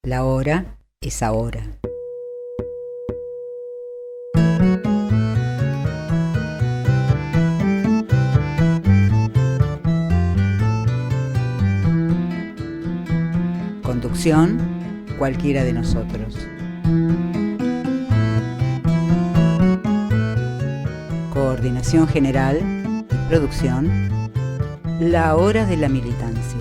La hora es ahora. Conducción, cualquiera de nosotros. Coordinación general y producción, La Hora de la Militancia.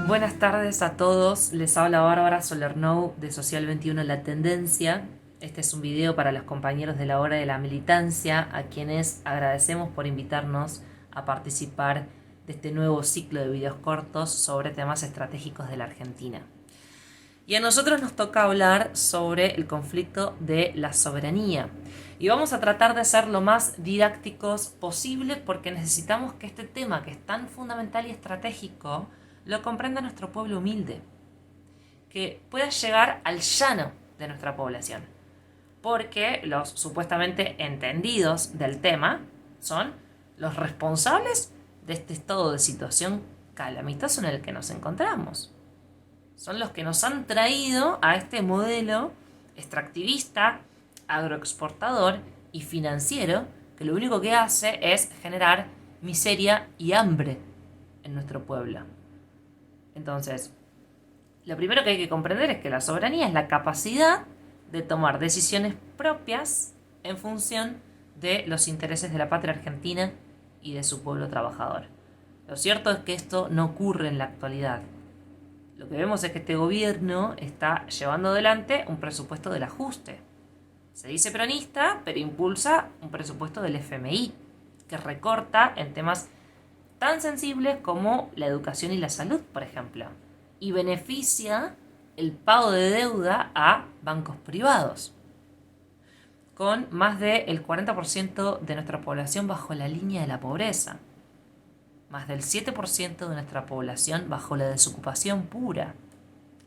Buenas tardes a todos, les habla Bárbara Solernou de Social 21 La Tendencia. Este es un video para los compañeros de la Hora de la Militancia, a quienes agradecemos por invitarnos a participar de este nuevo ciclo de videos cortos sobre temas estratégicos de la Argentina. Y a nosotros nos toca hablar sobre el conflicto de la soberanía. Y vamos a tratar de ser lo más didácticos posible porque necesitamos que este tema, que es tan fundamental y estratégico, lo comprenda nuestro pueblo humilde, que pueda llegar al llano de nuestra población, porque los supuestamente entendidos del tema son los responsables de este estado de situación calamitoso en el que nos encontramos. Son los que nos han traído a este modelo extractivista, agroexportador y financiero, que lo único que hace es generar miseria y hambre en nuestro pueblo. Entonces, lo primero que hay que comprender es que la soberanía es la capacidad de tomar decisiones propias en función de los intereses de la patria argentina y de su pueblo trabajador. Lo cierto es que esto no ocurre en la actualidad. Lo que vemos es que este gobierno está llevando adelante un presupuesto del ajuste. Se dice peronista, pero impulsa un presupuesto del FMI, que recorta en temas tan sensibles como la educación y la salud, por ejemplo, y beneficia el pago de deuda a bancos privados, con más del 40% de nuestra población bajo la línea de la pobreza, más del 7% de nuestra población bajo la desocupación pura,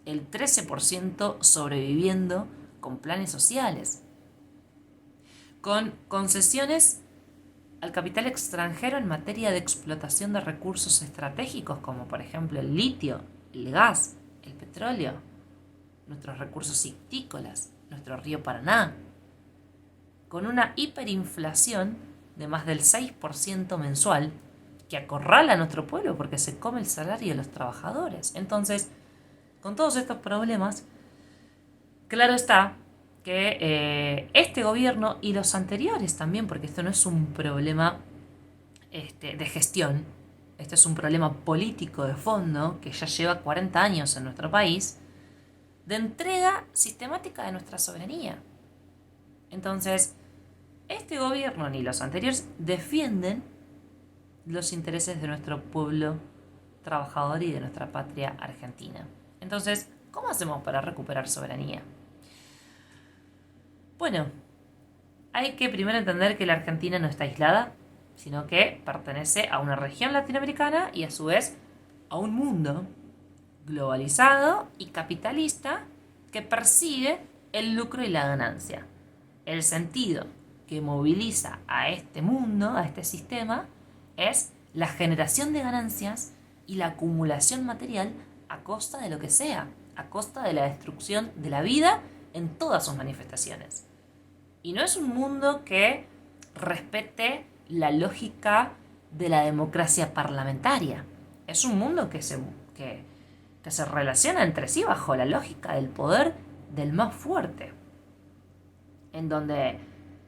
el 13% sobreviviendo con planes sociales, con concesiones al capital extranjero en materia de explotación de recursos estratégicos como por ejemplo el litio, el gas, el petróleo, nuestros recursos ictícolas, nuestro río Paraná, con una hiperinflación de más del 6% mensual que acorrala a nuestro pueblo porque se come el salario de los trabajadores. Entonces, con todos estos problemas, claro está que este gobierno y los anteriores también, porque esto no es un problema de gestión, esto es un problema político de fondo que ya lleva 40 años en nuestro país, de entrega sistemática de nuestra soberanía. Entonces, este gobierno ni los anteriores defienden los intereses de nuestro pueblo trabajador y de nuestra patria argentina. Entonces, ¿cómo hacemos para recuperar soberanía? Bueno, hay que primero entender que la Argentina no está aislada, sino que pertenece a una región latinoamericana y a su vez a un mundo globalizado y capitalista que persigue el lucro y la ganancia. El sentido que moviliza a este mundo, a este sistema, es la generación de ganancias y la acumulación material a costa de lo que sea, a costa de la destrucción de la vida en todas sus manifestaciones. Y no es un mundo que respete la lógica de la democracia parlamentaria. Es un mundo que se relaciona entre sí bajo la lógica del poder del más fuerte, en donde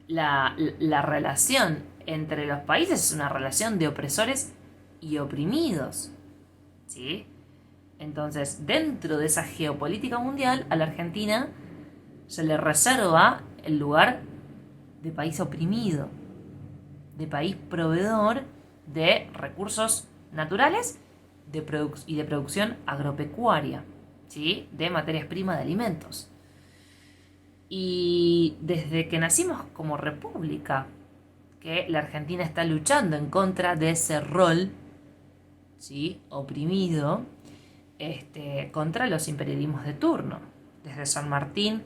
la relación entre los países es una relación de opresores y oprimidos, ¿sí? Entonces, dentro de esa geopolítica mundial, a la Argentina se le reserva el lugar de país oprimido, de país proveedor de recursos naturales y de producción agropecuaria, ¿sí? De materias primas de alimentos. Y desde que nacimos como república, que la Argentina está luchando en contra de ese rol, ¿sí? Oprimido, contra los imperialismos de turno. Desde San Martín,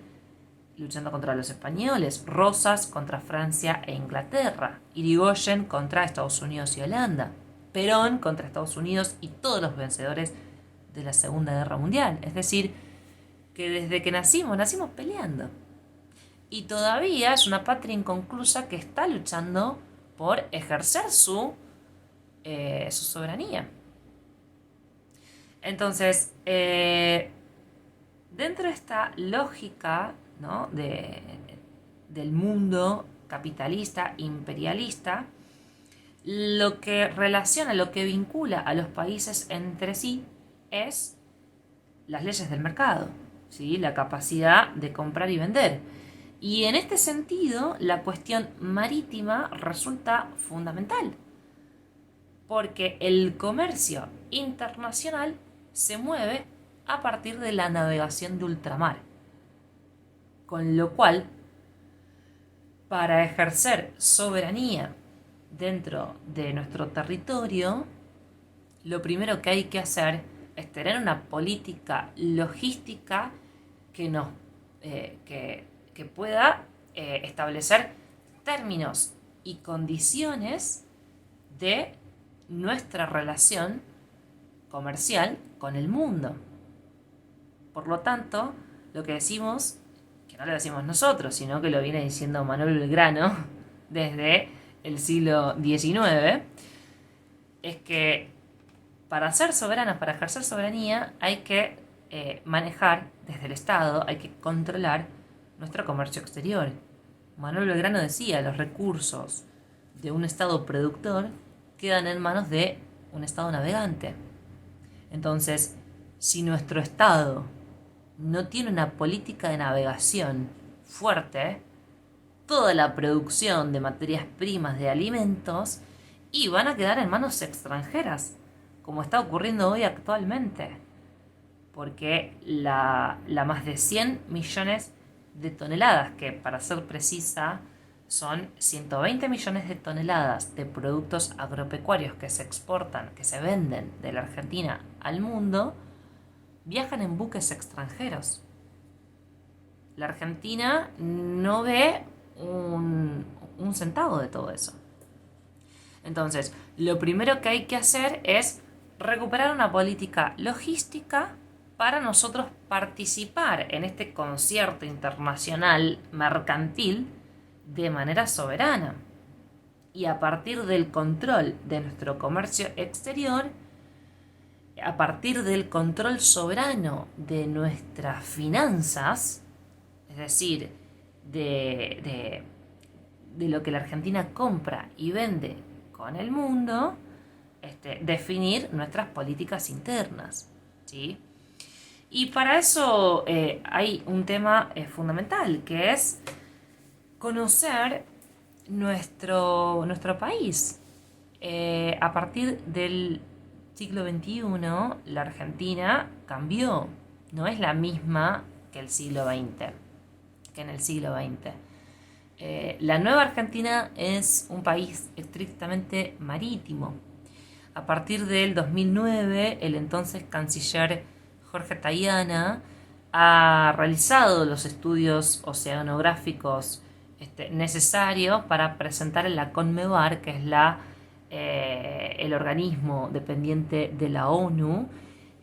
luchando contra los españoles, Rosas contra Francia e Inglaterra, Irigoyen contra Estados Unidos y Holanda. Perón contra Estados Unidos y todos los vencedores de la Segunda Guerra Mundial. Es decir, que desde que nacimos peleando. Y todavía es una patria inconclusa que está luchando por ejercer su soberanía. Entonces, dentro de esta lógica, ¿no?, del mundo capitalista, imperialista, lo que relaciona, lo que vincula a los países entre sí es las leyes del mercado, ¿sí?, la capacidad de comprar y vender. Y en este sentido, la cuestión marítima resulta fundamental, porque el comercio internacional se mueve a partir de la navegación de ultramar. Con lo cual, para ejercer soberanía dentro de nuestro territorio, lo primero que hay que hacer es tener una política logística que pueda establecer términos y condiciones de nuestra relación comercial con el mundo. Por lo tanto, lo que decimos, que no lo decimos nosotros, sino que lo viene diciendo Manuel Belgrano desde el siglo XIX, es que para ser soberanos, para ejercer soberanía, hay que manejar desde el Estado, hay que controlar nuestro comercio exterior. Manuel Belgrano decía, los recursos de un Estado productor quedan en manos de un Estado navegante. Entonces, si nuestro Estado no tiene una política de navegación fuerte, toda la producción de materias primas, de alimentos, y van a quedar en manos extranjeras, como está ocurriendo hoy actualmente. Porque la más de 100 millones de toneladas, que para ser precisa son 120 millones de toneladas de productos agropecuarios que se exportan, que se venden de la Argentina al mundo, viajan en buques extranjeros. La Argentina no ve un centavo de todo eso. Entonces, lo primero que hay que hacer es recuperar una política logística para nosotros participar en este concierto internacional mercantil de manera soberana. Y a partir del control de nuestro comercio exterior, a partir del control soberano de nuestras finanzas, es decir, de lo que la Argentina compra y vende con el mundo, definir nuestras políticas internas, ¿sí? Y para eso hay un tema fundamental, que es conocer nuestro país. A partir del siglo XXI, la Argentina cambió. No es la misma que el siglo XX, que en el siglo XX. La nueva Argentina es un país estrictamente marítimo. A partir del 2009, el entonces canciller Jorge Tayana ha realizado los estudios oceanográficos necesarios para presentar en la CONMEBAR, que es el organismo dependiente de la ONU,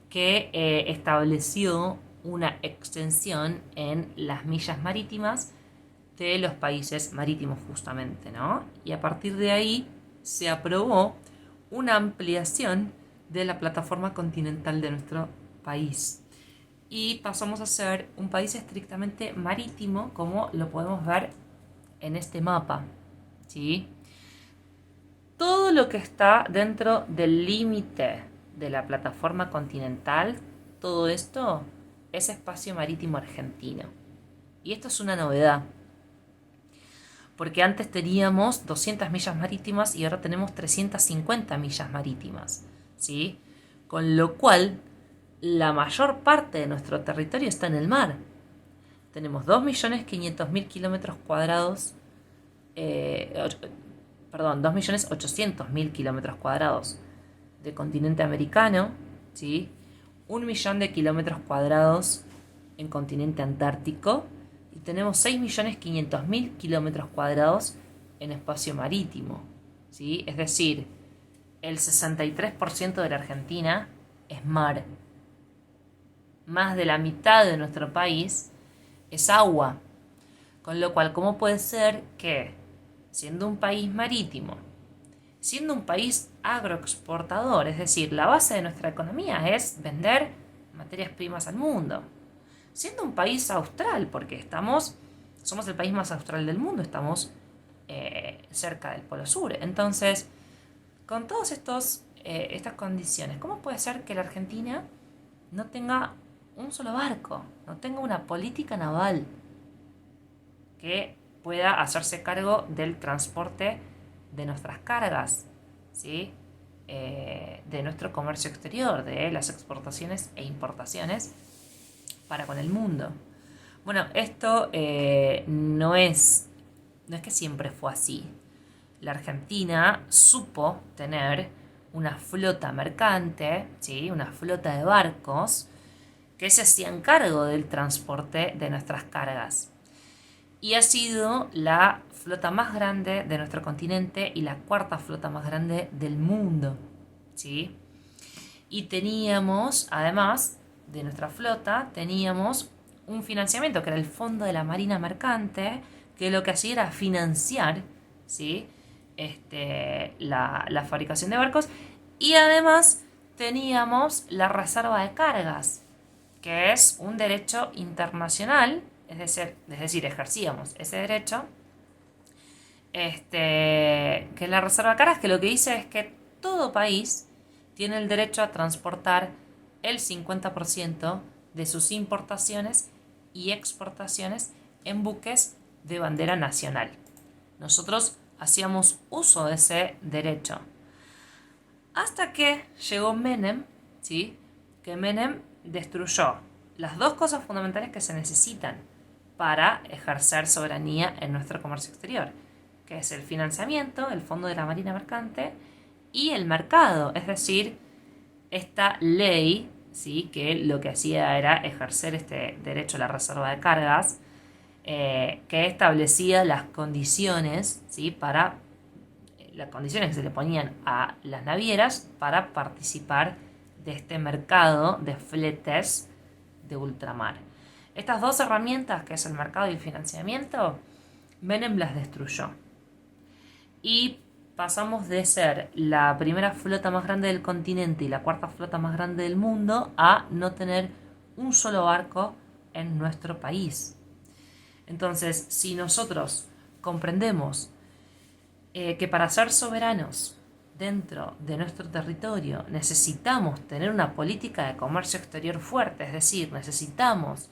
que estableció una extensión en las millas marítimas de los países marítimos justamente, ¿no? Y a partir de ahí se aprobó una ampliación de la plataforma continental de nuestro país. Y pasamos a ser un país estrictamente marítimo, como lo podemos ver en este mapa, ¿sí? Todo lo que está dentro del límite de la plataforma continental, todo esto es espacio marítimo argentino. Y esto es una novedad, porque antes teníamos 200 millas marítimas y ahora tenemos 350 millas marítimas, ¿sí? Con lo cual, la mayor parte de nuestro territorio está en el mar. Tenemos 2.500.000 kilómetros cuadrados, 2.800.000 kilómetros cuadrados de continente americano, ¿sí? 1 millón de kilómetros cuadrados en continente antártico, y tenemos 6.500.000 kilómetros cuadrados en espacio marítimo, ¿sí? Es decir, el 63% de la Argentina es mar. Más de la mitad de nuestro país es agua. Con lo cual, ¿cómo puede ser que, siendo un país marítimo, siendo un país agroexportador, es decir, la base de nuestra economía es vender materias primas al mundo, siendo un país austral, porque somos el país más austral del mundo, estamos cerca del Polo Sur? Entonces, con todas estas condiciones, ¿cómo puede ser que la Argentina no tenga un solo barco, no tenga una política naval que pueda hacerse cargo del transporte de nuestras cargas, ¿sí? De nuestro comercio exterior, de las exportaciones e importaciones para con el mundo? Bueno, esto no es que siempre fue así. La Argentina supo tener una flota mercante, ¿sí? Una flota de barcos que se hacían cargo del transporte de nuestras cargas. Y ha sido la flota más grande de nuestro continente y la cuarta flota más grande del mundo, ¿sí? Y teníamos, además de nuestra flota, teníamos un financiamiento que era el Fondo de la Marina Mercante, que lo que hacía era financiar, ¿sí? La fabricación de barcos. Y además teníamos la reserva de cargas, que es un derecho internacional, es decir, ejercíamos ese derecho, que es la reserva de cargas, que lo que dice es que todo país tiene el derecho a transportar el 50% de sus importaciones y exportaciones en buques de bandera nacional. Nosotros hacíamos uso de ese derecho. Hasta que llegó Menem, ¿sí? Que Menem destruyó las dos cosas fundamentales que se necesitan para ejercer soberanía en nuestro comercio exterior, que es el financiamiento, el Fondo de la Marina Mercante, y el mercado, es decir, esta ley, ¿sí? Que lo que hacía era ejercer este derecho a la reserva de cargas, que establecía las condiciones, ¿sí? Las condiciones que se le ponían a las navieras para participar de este mercado de fletes de ultramar. Estas dos herramientas, que es el mercado y el financiamiento, Menem las destruyó. Y pasamos de ser la primera flota más grande del continente y la cuarta flota más grande del mundo a no tener un solo barco en nuestro país. Entonces, si nosotros comprendemos que para ser soberanos dentro de nuestro territorio necesitamos tener una política de comercio exterior fuerte, es decir, necesitamos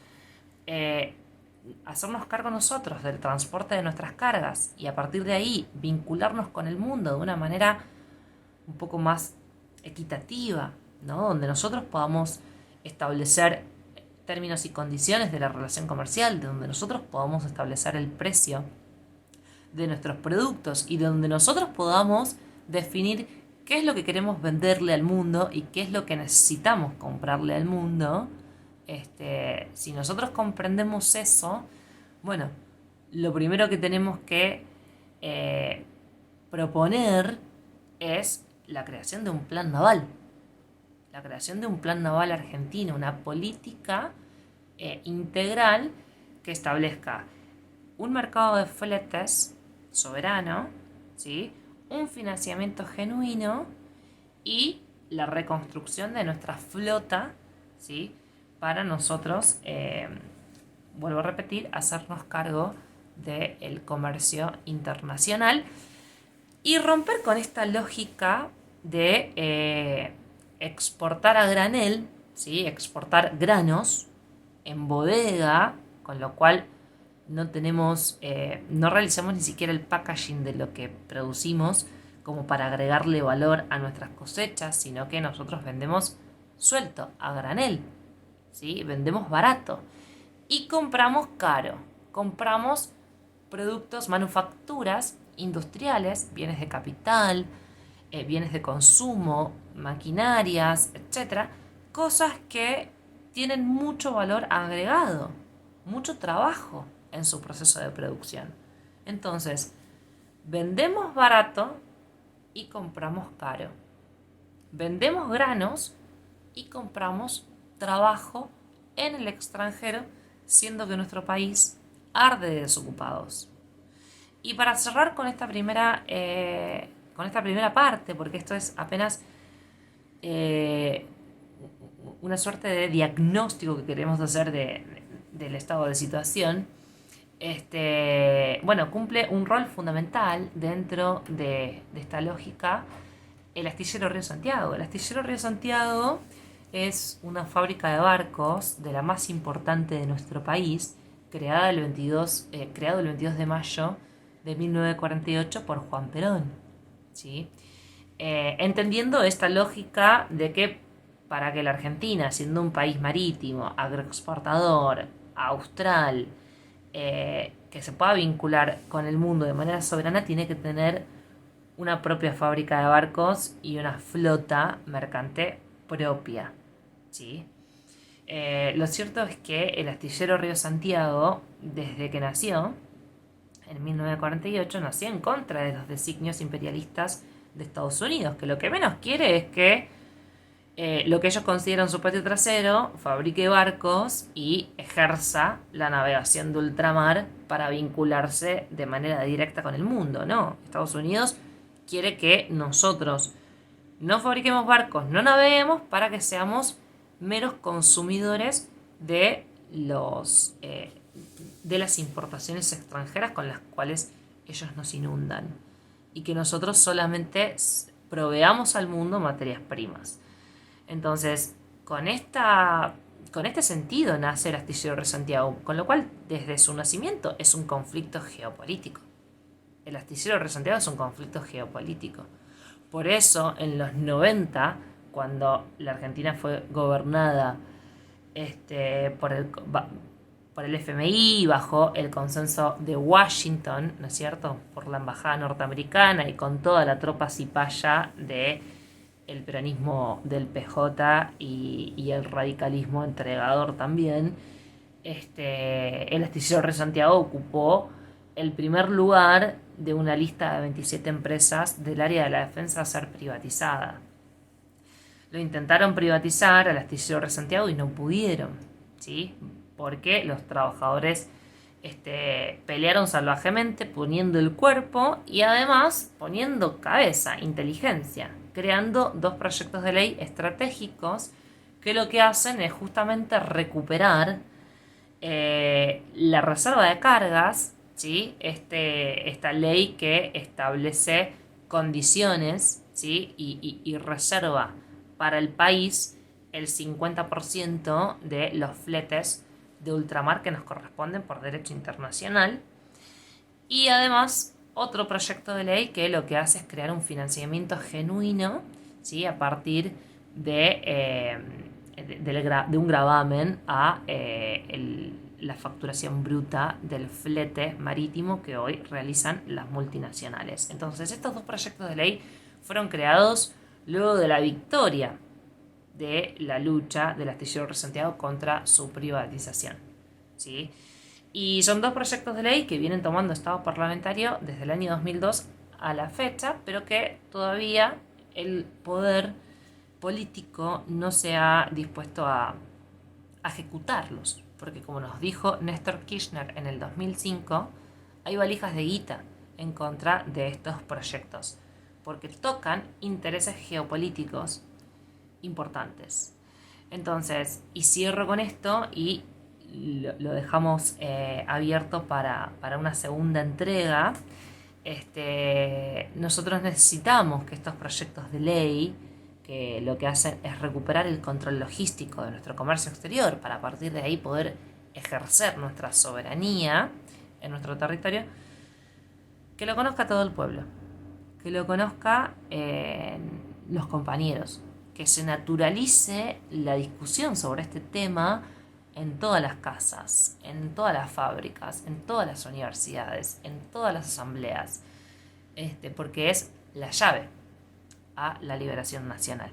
hacernos cargo nosotros del transporte de nuestras cargas y a partir de ahí vincularnos con el mundo de una manera un poco más equitativa, ¿no? Donde nosotros podamos establecer términos y condiciones de la relación comercial, de donde nosotros podamos establecer el precio de nuestros productos y de donde nosotros podamos definir qué es lo que queremos venderle al mundo y qué es lo que necesitamos comprarle al mundo. Si nosotros comprendemos eso, bueno, lo primero que tenemos que proponer es la creación de un plan naval. La creación de un plan naval argentino, una política integral que establezca un mercado de fletes soberano, ¿sí? Un financiamiento genuino y la reconstrucción de nuestra flota, ¿sí? Para nosotros, vuelvo a repetir, hacernos cargo del comercio internacional y romper con esta lógica de exportar a granel, ¿sí? Exportar granos en bodega, con lo cual no realizamos ni siquiera el packaging de lo que producimos como para agregarle valor a nuestras cosechas, sino que nosotros vendemos suelto, a granel, ¿sí? Vendemos barato y compramos caro. Compramos productos, manufacturas industriales, bienes de capital, bienes de consumo, maquinarias, etcétera, cosas que tienen mucho valor agregado, mucho trabajo en su proceso de producción. Entonces, vendemos barato y compramos caro. vendemos granos y compramos trabajo en el extranjero, siendo que nuestro país arde de desocupados. Y para cerrar con esta primera parte, porque esto es apenas una suerte de diagnóstico que queremos hacer del estado de situación, cumple un rol fundamental dentro de esta lógica el astillero Río Santiago. El astillero Río Santiago es una fábrica de barcos de la más importante de nuestro país, creado el 22 de mayo de 1948 por Juan Perón, ¿sí? Entendiendo esta lógica de que para que la Argentina, siendo un país marítimo, agroexportador, austral, que se pueda vincular con el mundo de manera soberana, tiene que tener una propia fábrica de barcos y una flota mercante propia, ¿sí? Lo cierto es que el astillero Río Santiago, desde que nació, en 1948, nació en contra de los designios imperialistas de Estados Unidos, que lo que menos quiere es que lo que ellos consideran su patio trasero fabrique barcos y ejerza la navegación de ultramar para vincularse de manera directa con el mundo, ¿no? Estados Unidos quiere que nosotros no fabriquemos barcos, no naveguemos, para que seamos meros consumidores de las importaciones extranjeras con las cuales ellos nos inundan, y que nosotros solamente proveamos al mundo materias primas. Entonces, con este sentido nace el astillero Río Santiago, con lo cual desde su nacimiento es un conflicto geopolítico. El astillero Río Santiago es un conflicto geopolítico. Por eso, en los 90, cuando la Argentina fue gobernada por el FMI, bajo el consenso de Washington, ¿no es cierto?, por la embajada norteamericana y con toda la tropa cipaya de el peronismo del PJ y el radicalismo entregador también, el astillero Río Santiago ocupó el primer lugar de una lista de 27 empresas del área de la defensa a ser privatizada. Lo intentaron privatizar al astillero Río Santiago y no pudieron, ¿sí? Porque los trabajadores pelearon salvajemente poniendo el cuerpo y además poniendo cabeza, inteligencia, creando 2 proyectos de ley estratégicos que lo que hacen es justamente recuperar la reserva de cargas, ¿sí? Esta ley que establece condiciones, ¿sí? y reserva para el país el 50% de los fletes de ultramar que nos corresponden por derecho internacional. Y además otro proyecto de ley que lo que hace es crear un financiamiento genuino, ¿sí? A partir de un gravamen a la facturación bruta del flete marítimo que hoy realizan las multinacionales. Entonces, estos 2 proyectos de ley fueron creados luego de la victoria de la lucha del astillero Río Santiago contra su privatización, ¿sí? Y son 2 proyectos de ley que vienen tomando estado parlamentario desde el año 2002 a la fecha, pero que todavía el poder político no se ha dispuesto a ejecutarlos, porque como nos dijo Néstor Kirchner en el 2005, hay valijas de guita en contra de estos proyectos, porque tocan intereses geopolíticos importantes. Entonces, y cierro con esto y lo dejamos abierto para una segunda entrega. Nosotros necesitamos que estos proyectos de ley, que lo que hacen es recuperar el control logístico de nuestro comercio exterior para a partir de ahí poder ejercer nuestra soberanía en nuestro territorio, que lo conozca todo el pueblo, que lo conozca los compañeros, que se naturalice la discusión sobre este tema en todas las casas, en todas las fábricas, en todas las universidades, en todas las asambleas, porque es la llave a la liberación nacional.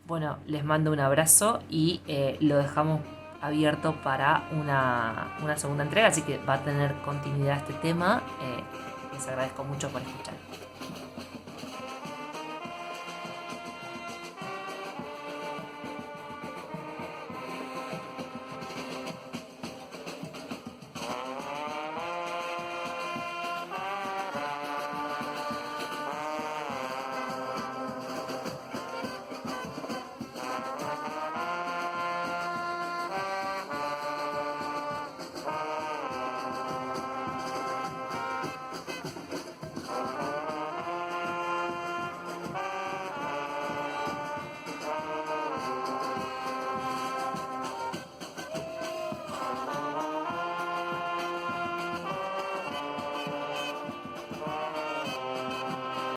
Bueno, les mando un abrazo y lo dejamos abierto para una segunda entrega, así que va a tener continuidad este tema. Les agradezco mucho por escuchar.